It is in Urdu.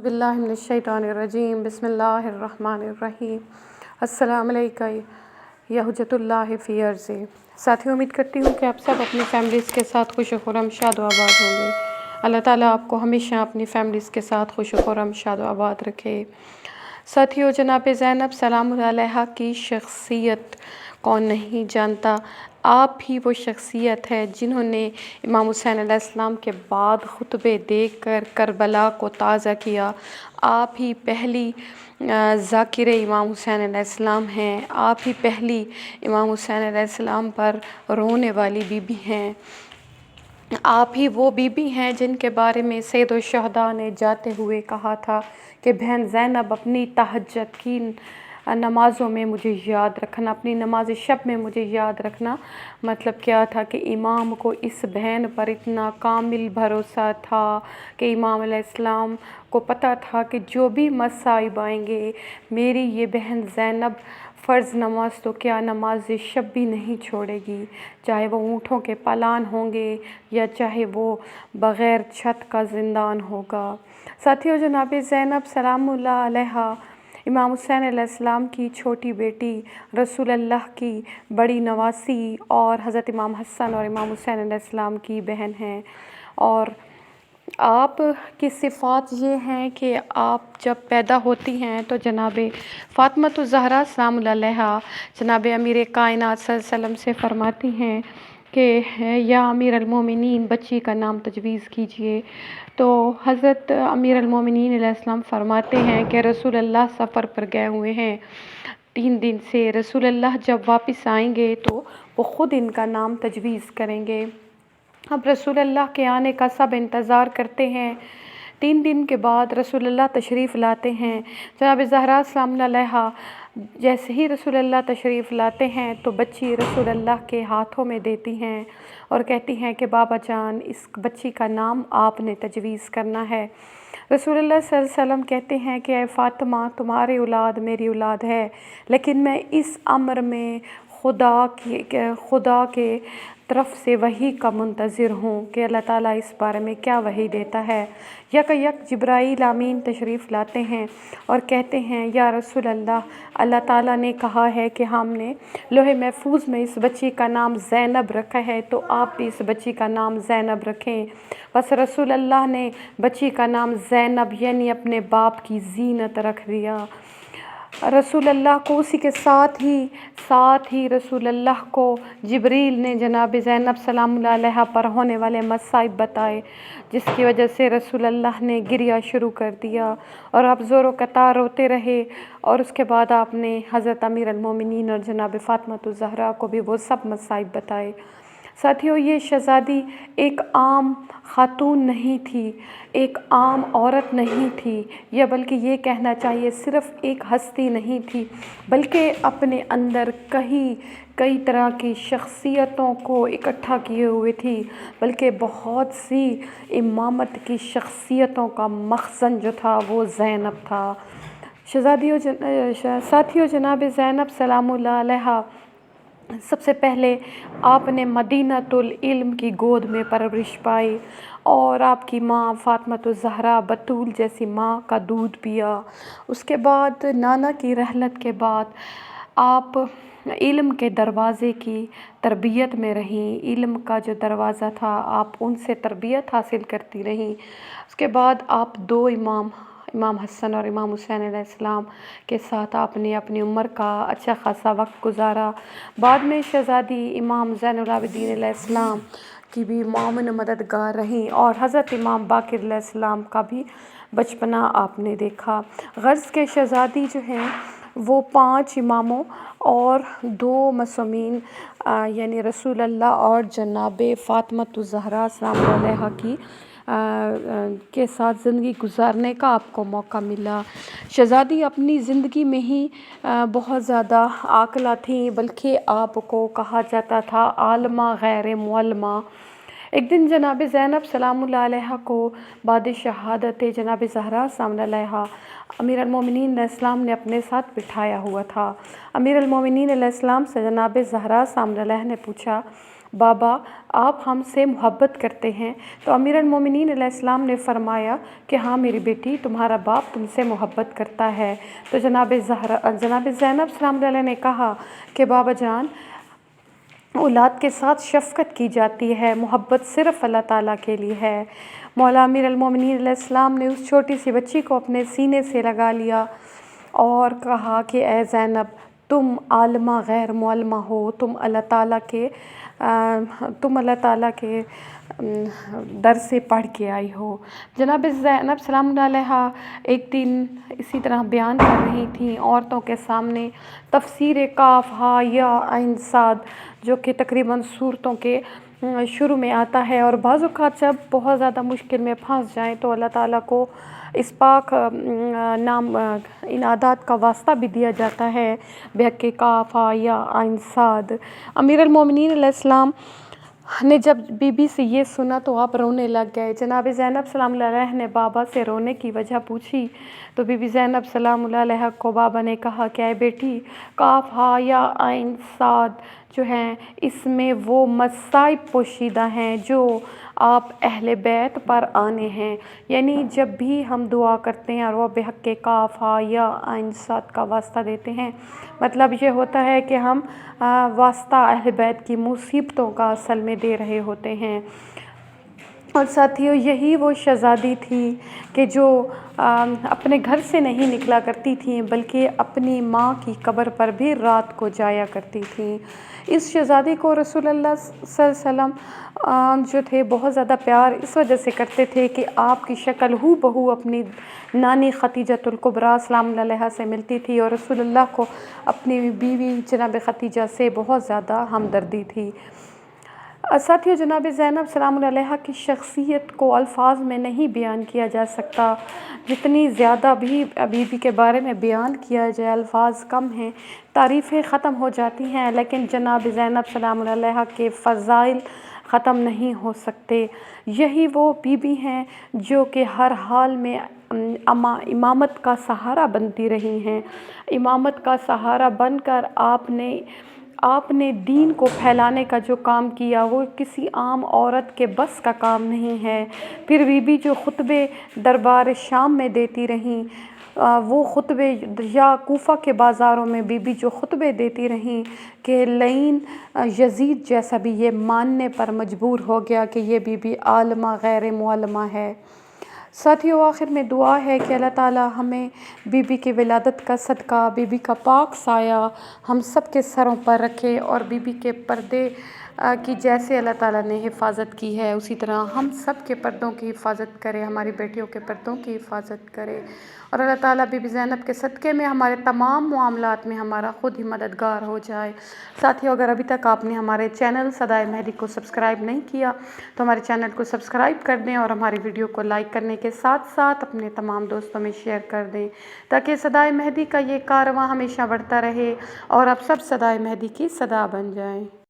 باللہ من الشیطان الرجیم بسم اللہ الرحمن الرحیم السلام علیکم یا حجت اللہ فی عرضی۔ ساتھیوں، امید کرتی ہوں کہ آپ سب اپنی فیملیز کے ساتھ خوش و خرم شاد و آباد ہوں گے۔ اللہ تعالیٰ آپ کو ہمیشہ اپنی فیملیز کے ساتھ خوش و خرم شاد و آباد رکھے۔ ساتھیوں، جناب زینب سلام اللہ علیہا کی شخصیت کون نہیں جانتا؟ آپ ہی وہ شخصیت ہے جنہوں نے امام حسین علیہ السلام کے بعد خطبے دے کر کربلا کو تازہ کیا۔ آپ ہی پہلی ذاکر امام حسین علیہ السلام ہیں۔ آپ ہی پہلی امام حسین علیہ السلام پر رونے والی بی بی ہیں۔ آپ ہی وہ بی بی ہیں جن کے بارے میں سید الشہداء نے جاتے ہوئے کہا تھا کہ بہن زینب، اپنی تہجد کی نمازوں میں مجھے یاد رکھنا، اپنی نماز شب میں مجھے یاد رکھنا۔ مطلب کیا تھا کہ امام کو اس بہن پر اتنا کامل بھروسہ تھا کہ امام علیہ السلام کو پتہ تھا کہ جو بھی مصائب آئیں گے، میری یہ بہن زینب فرض نماز تو کیا، نماز شب بھی نہیں چھوڑے گی، چاہے وہ اونٹوں کے پالان ہوں گے یا چاہے وہ بغیر چھت کا زندان ہوگا۔ ساتھیوں، جناب زینب سلام اللہ علیہا امام حسین علیہ السلام کی چھوٹی بیٹی، رسول اللہ کی بڑی نواسی اور حضرت امام حسن اور امام حسین علیہ السلام کی بہن ہیں۔ اور آپ کی صفات یہ ہیں کہ آپ جب پیدا ہوتی ہیں تو جناب فاطمۃ الزہرا سلام اللہ علیہا جناب امیر کائنات صلی اللہ علیہ وسلم سے فرماتی ہیں کہ یا امیر المومنین، بچی کا نام تجویز کیجئے۔ تو حضرت امیر المومنین علیہ السلام فرماتے ہیں کہ رسول اللہ سفر پر گئے ہوئے ہیں 3 دن سے، رسول اللہ جب واپس آئیں گے تو وہ خود ان کا نام تجویز کریں گے۔ اب رسول اللہ کے آنے کا سب انتظار کرتے ہیں۔ 3 دن کے بعد رسول اللہ تشریف لاتے ہیں۔ جناب زہرا سلام اللہ علیہا جیسے ہی رسول اللہ تشریف لاتے ہیں تو بچی رسول اللہ کے ہاتھوں میں دیتی ہیں اور کہتی ہیں کہ بابا جان، اس بچی کا نام آپ نے تجویز کرنا ہے۔ رسول اللہ صلی اللہ علیہ وسلم کہتے ہیں کہ اے فاطمہ، تمہاری اولاد میری اولاد ہے، لیکن میں اس امر میں خدا کے طرف سے وحی کا منتظر ہوں کہ اللہ تعالیٰ اس بارے میں کیا وحی دیتا ہے۔ یک جبرائیل امین تشریف لاتے ہیں اور کہتے ہیں یا رسول اللہ، اللہ تعالیٰ نے کہا ہے کہ ہم نے لوح محفوظ میں اس بچی کا نام زینب رکھا ہے، تو آپ بھی اس بچی کا نام زینب رکھیں۔ بس رسول اللہ نے بچی کا نام زینب یعنی اپنے باپ کی زینت رکھ دیا۔ رسول اللہ کو اسی کے ساتھ ہی رسول اللہ کو جبریل نے جناب زینب سلام اللہ علیہا پر ہونے والے مصائب بتائے، جس کی وجہ سے رسول اللہ نے گریہ شروع کر دیا اور آپ زور و قطار روتے رہے، اور اس کے بعد آپ نے حضرت امیر المومنین اور جناب فاطمۃ الزہرا کو بھی وہ سب مصائب بتائے۔ ساتھیوں، یہ شہزادی ایک عام خاتون نہیں تھی، ایک عام عورت نہیں تھی، یا بلکہ یہ کہنا چاہیے صرف ایک ہستی نہیں تھی، بلکہ اپنے اندر کئی طرح کی شخصیتوں کو اکٹھا کیے ہوئے تھی، بلکہ بہت سی امامت کی شخصیتوں کا مخزن جو تھا وہ زینب تھا۔ ساتھیوں، جناب زینب سلام اللہ علیہا سب سے پہلے آپ نے مدینۃ العلم کی گود میں پرورش پائی اور آپ کی ماں فاطمۃ الزہرا بطول جیسی ماں کا دودھ پیا۔ اس کے بعد نانا کی رحلت کے بعد آپ علم کے دروازے کی تربیت میں رہیں، علم کا جو دروازہ تھا آپ ان سے تربیت حاصل کرتی رہیں۔ اس کے بعد آپ 2 امام حسن اور امام حسین علیہ السلام کے ساتھ آپ نے اپنی عمر کا اچھا خاصا وقت گزارا۔ بعد میں شہزادی امام زین العابدین علیہ السلام کی بھی معاون مددگار رہیں اور حضرت امام باقر علیہ السلام کا بھی بچپنا آپ نے دیکھا۔ غرض کے شہزادی جو ہیں وہ 5 اماموں اور 2 معصومین یعنی رسول اللہ اور جناب فاطمۃ الزہرا سلام اللہ علیہا کے ساتھ زندگی گزارنے کا آپ کو موقع ملا۔ شہزادی اپنی زندگی میں ہی بہت زیادہ عاقلہ تھیں، بلکہ آپ کو کہا جاتا تھا عالمہ غیر معلمہ۔ ایک دن جناب زینب سلام اللہ علیہا کو بعد شہادت جناب زہرا سلام اللہ علیہا امیر المومنین علیہ السلام نے اپنے ساتھ بٹھایا ہوا تھا۔ امیر المومنین علیہ السلام سے جناب زہرا سلام اللہ علیہا نے پوچھا بابا آپ ہم سے محبت کرتے ہیں؟ تو امیر المومنین علیہ السلام نے فرمایا کہ ہاں میری بیٹی، تمہارا باپ تم سے محبت کرتا ہے۔ تو جناب زینب سلام علیہ نے کہا کہ بابا جان، اولاد کے ساتھ شفقت کی جاتی ہے، محبت صرف اللہ تعالیٰ کے لیے ہے۔ مولا امیر المومنین علیہ السلام نے اس چھوٹی سی بچی کو اپنے سینے سے لگا لیا اور کہا کہ اے زینب، تم عالمہ غیر معلمہ ہو، تم اللہ تعالیٰ کے در سے پڑھ کے آئی ہو۔ جناب زینب سلام علیہ ایک دن اسی طرح بیان کر رہی تھیں عورتوں کے سامنے تفسیر کاف ہا یا عین صاد، جو کہ تقریباً صورتوں کے شروع میں آتا ہے، اور بعض اوقات جب بہت زیادہ مشکل میں پھنس جائیں تو اللہ تعالیٰ کو اس پاک نام ان عادات کا واسطہ بھی دیا جاتا ہے، بحق کاف ہا یا عین صاد۔ امیر المومنین علیہ السلام نے جب بی بی سے یہ سنا تو آپ رونے لگ گئے۔ جناب زینب سلام علیہ نے بابا سے رونے کی وجہ پوچھی تو بی بی زینب سلام علیہ کو بابا نے کہا کہ اے بیٹی، کاف ہا یا عین صاد جو ہیں، اس میں وہ مصائب پوشیدہ ہیں جو آپ اہل بیت پر آنے ہیں۔ یعنی جب بھی ہم دعا کرتے ہیں اور وہ بحق کاف ہا یا عین صاد کا واسطہ دیتے ہیں، مطلب یہ ہوتا ہے کہ ہم واسطہ اہل بیت کی مصیبتوں کا اصل میں دے رہے ہوتے ہیں۔ اور ساتھیو، یہی وہ شہزادی تھی کہ جو اپنے گھر سے نہیں نکلا کرتی تھیں بلکہ اپنی ماں کی قبر پر بھی رات کو جایا کرتی تھیں۔ اس شہزادی کو رسول اللہ صلی اللہ علیہ وسلم جو تھے بہت زیادہ پیار اس وجہ سے کرتے تھے کہ آپ کی شکل ہو بہو اپنی نانی خدیجۃ الکبریٰ سلام علیہا سے ملتی تھی، اور رسول اللہ کو اپنی بیوی جناب خدیجہ سے بہت زیادہ ہمدردی تھی۔ ساتھیو، جناب زینب سلام علیہا کی شخصیت کو الفاظ میں نہیں بیان کیا جا سکتا، جتنی زیادہ بھی بی بی کے بارے میں بیان کیا جائے الفاظ کم ہیں، تعریفیں ختم ہو جاتی ہیں، لیکن جناب زینب سلام علیہا کے فضائل ختم نہیں ہو سکتے۔ یہی وہ بی بی ہیں جو کہ ہر حال میں امامت کا سہارا بنتی رہی ہیں۔ امامت کا سہارا بن کر آپ نے دین کو پھیلانے کا جو کام کیا وہ کسی عام عورت کے بس کا کام نہیں ہے۔ پھر بی بی جو خطبے دربار شام میں دیتی رہیں، وہ خطبے یا کوفہ کے بازاروں میں بی بی جو خطبے دیتی رہیں کہ لعین یزید جیسا بھی یہ ماننے پر مجبور ہو گیا کہ یہ بی بی عالمہ غیر معلمہ ہے۔ ساتھیو، آخر میں دعا ہے کہ اللہ تعالیٰ ہمیں بی بی کی ولادت کا صدقہ، بی بی کا پاک سایہ ہم سب کے سروں پر رکھے، اور بی بی کے پردے کی جیسے اللہ تعالیٰ نے حفاظت کی ہے اسی طرح ہم سب کے پردوں کی حفاظت کرے، ہماری بیٹیوں کے پردوں کی حفاظت کرے، اور اللہ تعالیٰ بی بی زینب کے صدقے میں ہمارے تمام معاملات میں ہمارا خود ہی مددگار ہو جائے۔ ساتھیو، اگر ابھی تک آپ نے ہمارے چینل صدائے مہدی کو سبسکرائب نہیں کیا تو ہمارے چینل کو سبسکرائب کر دیں، اور ہماری ویڈیو کو لائک کرنے کے ساتھ ساتھ اپنے تمام دوستوں میں شیئر کر دیں تاکہ صدائے مہدی کا یہ کارواں ہمیشہ بڑھتا رہے اور آپ سب صدائے مہدی کی صدا بن جائیں۔